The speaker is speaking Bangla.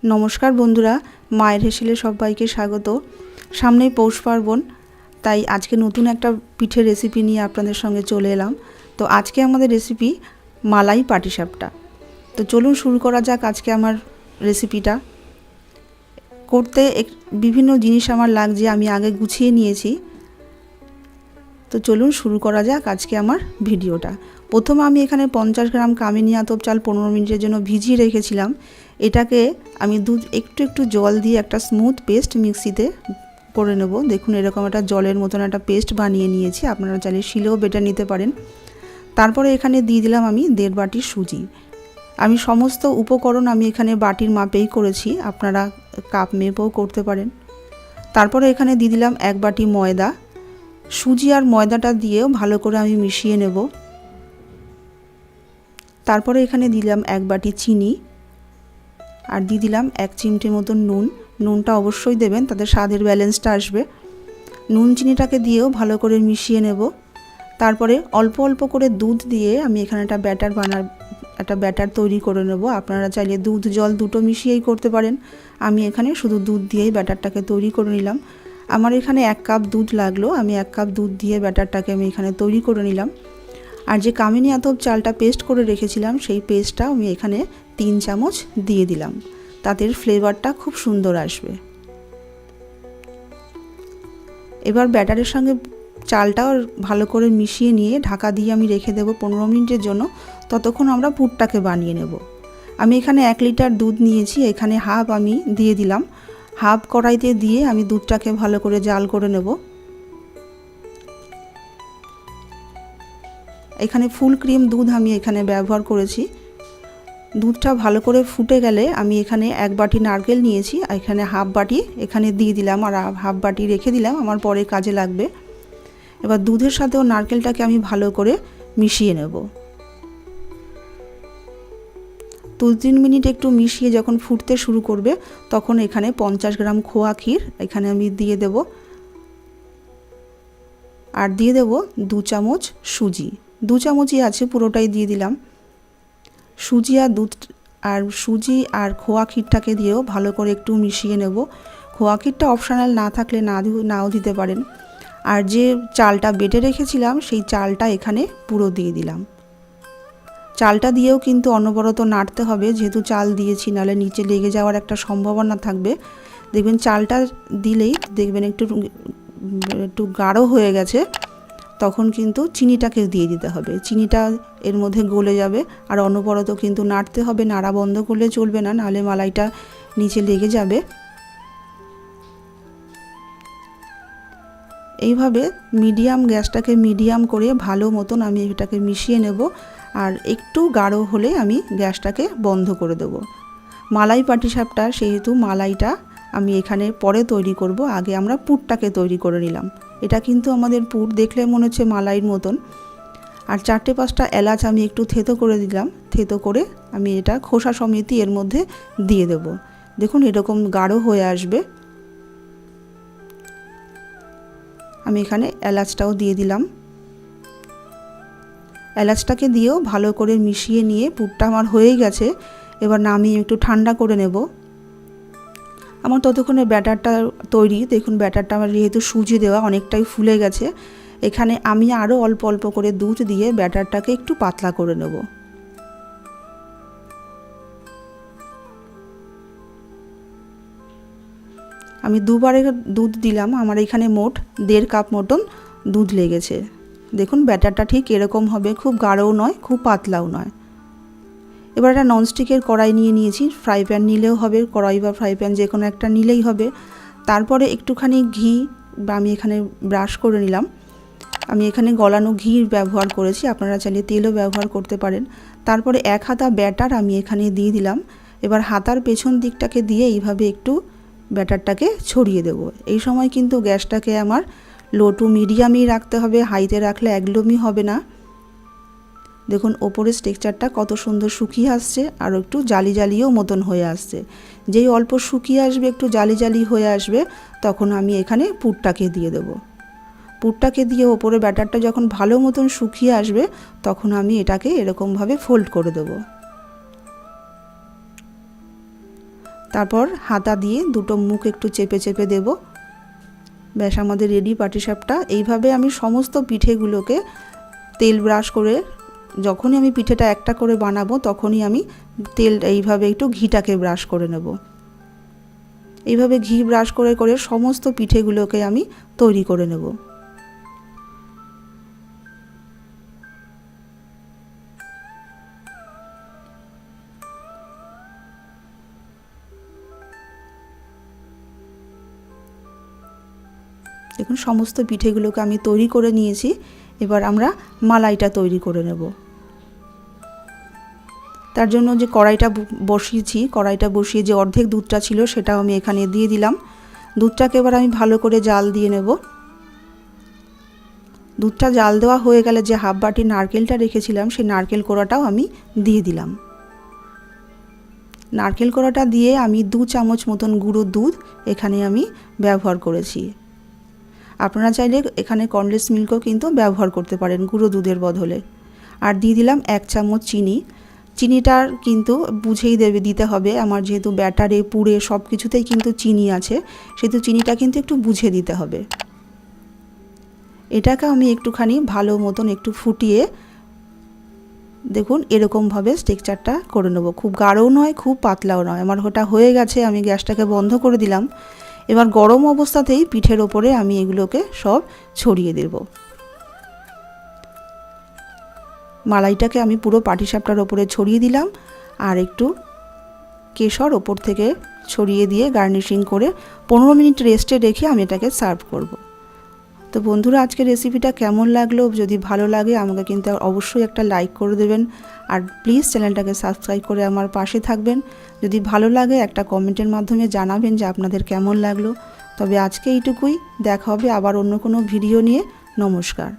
नमस्कार बंधुरा माয়ের হেসেলে সবাইকে স্বাগত। সামনেই পৌষ পার্বণ, তাই আজকে নতুন একটা পিঠের রেসিপি নিয়ে আপনাদের সঙ্গে চলে এলাম। তো আজকে আমাদের রেসিপি মালাই পাটিসাপটা। তো চলুন শুরু করা যাক আজকে আমার রেসিপিটা। করতে বিভিন্ন জিনিস আমার লাগছে, আমি আগে গুছিয়ে নিয়েছি। তো চলুন শুরু করা যাক আজকে আমার ভিডিওটা। প্রথমে আমি এখানে 50 গ্রাম কামিনী আতপ চাল 15 মিনিটের জন্য ভিজিয়ে রেখেছিলাম। এটাকে আমি একটু জল দিয়ে একটা স্মুথ পেস্ট মিক্সিতে করে নেব। দেখুন এরকম একটা জলের মতন একটা পেস্ট বানিয়ে নিয়েছি, আপনারা চাইলে শিলেও বেটে নিতে পারেন। তারপরে এখানে দিয়ে দিলাম আমি 1.5 বাটি সুজি। আমি সমস্ত উপকরণ আমি এখানে বাটির মাপেই করেছি, আপনারা কাপ মেপেও করতে পারেন। তারপরে এখানে দিয়ে দিলাম 1 বাটি ময়দা। সুজি আর ময়দাটা দিয়েও ভালো করে আমি মিশিয়ে নেব। তারপরে এখানে দিলাম 1 বাটি চিনি আর দিয়ে দিলাম 1 চিমটি মতো নুন। নুনটা অবশ্যই দেবেন, তাতে স্বাদের ব্যালেন্সটা আসবে। নুন চিনিটাকে দিয়েও ভালো করে মিশিয়ে নেব। তারপরে অল্প অল্প করে দুধ দিয়ে আমি এখানে একটা ব্যাটার তৈরি করে নেব। আপনারা চাইলে দুধ জল দুটো মিশিয়েই করতে পারেন, আমি এখানে শুধু দুধ দিয়েই ব্যাটারটাকে তৈরি করে নিলাম। আমার এখানে 1 কাপ দুধ লাগলো, আমি 1 কাপ দুধ দিয়ে ব্যাটারটাকে আমি এখানে তৈরি করে নিলাম। আর যে কামিনী আতপ চালটা পেস্ট করে রেখেছিলাম সেই পেস্টটা আমি এখানে 3 চামচ দিয়ে দিলাম, তাতে ফ্লেভারটা খুব সুন্দর আসবে। এবার ব্যাটারের সঙ্গে চালটাও ভালো করে মিশিয়ে নিয়ে ঢাকা দিয়ে আমি রেখে দেব 15 মিনিটের জন্য। ততক্ষণ আমরা পুরটাকে বানিয়ে নেব। আমি এখানে 1 লিটার দুধ নিয়েছি, এখানে হাফ আমি দিয়ে দিলাম। হাফ কড়াইতে দিয়ে আমি দুধটাকে ভালো করে জাল করে নেব। এখানে ফুল ক্রিম দুধ আমি এখানে ব্যবহার করেছি। দুধটা ভালো করে ফুটে গেলে আমি এখানে 1 বাটি নারকেল নিয়েছি, এখানে হাফ বাটি এখানে দিয়ে দিলাম আর হাফ বাটি রেখে দিলাম, আমার পরে কাজে লাগবে। এবার দুধের সাথেও নারকেলটাকে আমি ভালো করে মিশিয়ে নেব। 2-3 মিনিট একটু মিশিয়ে যখন ফুটতে শুরু করবে তখন এখানে 50 গ্রাম খোয়া ক্ষীর এখানে আমি দিয়ে দেব। আর দিয়ে দেব 2 চামচ সুজি। 2 চামচই আছে, পুরোটাই দিয়ে দিলাম। সুজি আর খোয়া ক্ষীরটাকে দিয়েও ভালো করে একটু মিশিয়ে নেব। খোয়া ক্ষীরটা অপশনাল, না থাকলে নাও দিতে পারেন। আর যে চালটা বেটে রেখেছিলাম সেই চালটা এখানে পুরো দিয়ে দিলাম। চালটা দিয়েও কিন্তু অনবরত নাড়তে হবে, যেহেতু চাল দিয়েছি, নাহলে নিচে লেগে যাওয়ার একটা সম্ভাবনা থাকবে। দেখবেন চালটা দিলেই দেখবেন একটু গাঢ় হয়ে গেছে, তখন কিন্তু চিনিটাকে দিয়ে দিতে হবে। চিনিটা এর মধ্যে গলে যাবে আর অনবরত কিন্তু নাড়তে হবে, নাড়া বন্ধ করলে চলবে না, নাহলে মালাইটা নিচে লেগে যাবে। এইভাবে গ্যাসটাকে মিডিয়াম করে ভালো মতন আমি এটাকে মিশিয়ে নেব। আর একটু গাঢ় হলে আমি গ্যাসটাকে বন্ধ করে দেব। মালাই পাটিসাপটা সেহেতু মালাইটা আমি এখানে পরে তৈরি করব, আগে আমরা পুরটাকে তৈরি করে নিলাম। এটা কিন্তু আমাদের পুর, দেখলে মনে হচ্ছে মালাইয়ের মতন। আর 4-5টা এলাচ আমি একটু থেতো করে দিলাম। থেতো করে আমি এটা খোসা সমেতই এর মধ্যে দিয়ে দেব। দেখুন এরকম গাঢ় হয়ে আসবে। আমি এখানে এলাচটাও দিয়ে দিলাম। এলাচটাকে দিয়েও ভালো করে মিশিয়ে নিয়ে পুরটা আমার হয়েই গেছে। এবার নামিয়ে একটু ঠান্ডা করে নেব। আমার ততক্ষণে ব্যাটারটা তৈরি। দেখুন ব্যাটারটা আমার যেহেতু সুজি দেওয়া অনেকটাই ফুলে গেছে। এখানে আমি আরও অল্প অল্প করে দুধ দিয়ে ব্যাটারটাকে একটু পাতলা করে নেব। আমি দুবারে দুধ দিলাম, আমার এখানে মোট 1.5 কাপ মতন দুধ লেগেছে। দেখুন ব্যাটারটা ঠিক এরকম হবে, খুব গাঢ়ও নয় খুব পাতলাও নয়। এবার একটা ননস্টিকের কড়াই নিয়ে নিয়েছি, ফ্রাই প্যান নিলেও হবে, কড়াই বা ফ্রাই প্যান যে কোনো একটা নিলেই হবে। তারপরে একটুখানি ঘি আমি এখানে ব্রাশ করে নিলাম। আমি এখানে গলানো ঘি ব্যবহার করেছি, আপনারা চাইলে তেলও ব্যবহার করতে পারেন। তারপরে 1 হাতা ব্যাটার আমি এখানে দিয়ে দিলাম। এবার হাতার পেছন দিকটাকে দিয়ে এইভাবে একটু ব্যাটারটাকে ছড়িয়ে দেব। এই সময় কিন্তু গ্যাসটাকে আমার লো টু মিডিয়ামই রাখতে হবে, হাইতে রাখলে একদমই হবে না। দেখুন ওপরের টেক্সচারটা কত সুন্দর শুকিয়ে আসছে, আর একটু জালি জালিও মতন হয়ে আসছে। যেই অল্প শুকিয়ে আসবে, একটু জালি জালি হয়ে আসবে, তখন আমি এখানে পুরটাকে দিয়ে দেব। পুরটাকে দিয়ে ওপরে ব্যাটারটা যখন ভালো মতন শুকিয়ে আসবে তখন আমি এটাকে এরকমভাবে ফোল্ড করে দেব। তারপর হাতা দিয়ে দুটো মুখ একটু চেপে চেপে দেব। ব্যাস আমাদের রেডি পাটিসাপটা। এইভাবে আমি সমস্ত পিঠেগুলোকে তেল ব্রাশ করে, যখনই আমি পিঠেটা একটা করে বানাবো তখনই আমি তেল এইভাবে একটু ঘিটাকে ব্রাশ করে নেব। এইভাবে ঘি ব্রাশ করে করে সমস্ত পিঠেগুলোকে আমি তৈরি করে নেব। দেখুন সমস্ত পিঠেগুলোকে আমি তৈরি করে নিয়েছি। এবার আমরা মালাইটা তৈরি করে নেব। তার জন্য যে কড়াইটা বসিয়েছি, কড়াইটা বসিয়ে যে অর্ধেক দুধটা ছিল সেটাও আমি এখানে দিয়ে দিলাম। দুধটাকে এবার আমি ভালো করে জাল দিয়ে নেব। দুধটা জাল দেওয়া হয়ে গেলে যে হাফ বাটি নারকেলটা রেখেছিলাম সেই নারকেল কোড়াটাও আমি দিয়ে দিলাম। নারকেল কোড়াটা দিয়ে আমি 2 চামচ মতন গুঁড়ো দুধ এখানে আমি ব্যবহার করেছি। আপনারা চাইলে এখানে কনডেন্স মিল্কও কিন্তু ব্যবহার করতে পারেন গুঁড়ো দুধের বদলে। আর দিয়ে দিলাম 1 চামচ চিনি। চিনিটার কিন্তু বুঝেই দিতে হবে, আমার যেহেতু ব্যাটারে পুরে সব কিছুতেই কিন্তু চিনি আছে, সেহেতু চিনিটা কিন্তু একটু বুঝে দিতে হবে। এটাকে আমি একটুখানি ভালো মতন একটু ফুটিয়ে দেখুন এরকমভাবে স্ট্রাকচারটা করে নেব। খুব গাঢ়ও নয়, খুব পাতলাও নয়। আমার ওটা হয়ে গেছে, আমি গ্যাসটাকে বন্ধ করে দিলাম। এবার গরম অবস্থাতেই পিঠের ওপরে আমি এগুলোকে সব ছড়িয়ে দেব। মালাইটাকে আমি পুরো পাটিসাপটার ওপরে ছড়িয়ে দিলাম আর একটু কেশর ওপর থেকে ছড়িয়ে দিয়ে গার্নিশিং করে 15 মিনিট রেস্টে রেখে আমি এটাকে সার্ভ করব। তো বন্ধুরা, আজকের রেসিপিটা কেমন লাগলো? যদি ভালো লাগে আমাকে কিন্তু অবশ্যই একটা লাইক করে দেবেন আর প্লিজ চ্যানেলটাকে সাবস্ক্রাইব করে আমার পাশে থাকবেন। যদি ভালো লাগে একটা কমেন্টের মাধ্যমে জানাবেন যে আপনাদের কেমন লাগলো। তবে আজকে এইটুকুই, দেখা হবে আবার অন্য কোনো ভিডিও নিয়ে। নমস্কার।